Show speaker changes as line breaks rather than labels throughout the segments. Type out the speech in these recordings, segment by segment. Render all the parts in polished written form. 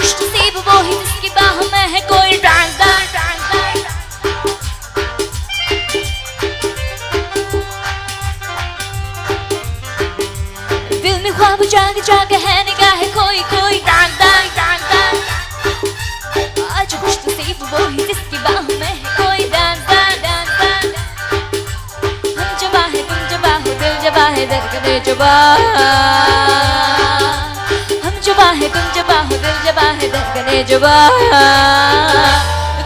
खुश नसीब वो ही जिसकी बाहों में है कोई डांसर। दिल में ख्वाब जाग जाग है निगाहें कोई कोई डांसर। आज खुश नसीब वो ही जिसकी बाहों में है कोई डांसर। हम जबा है तुम जबा हो दिल जबा है धड़कने जबा। हम जबा है तुम जबा हो दिल जबा है धड़कने जबा।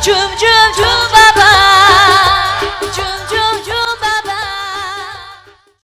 झूम झूम झूम बाबा झूम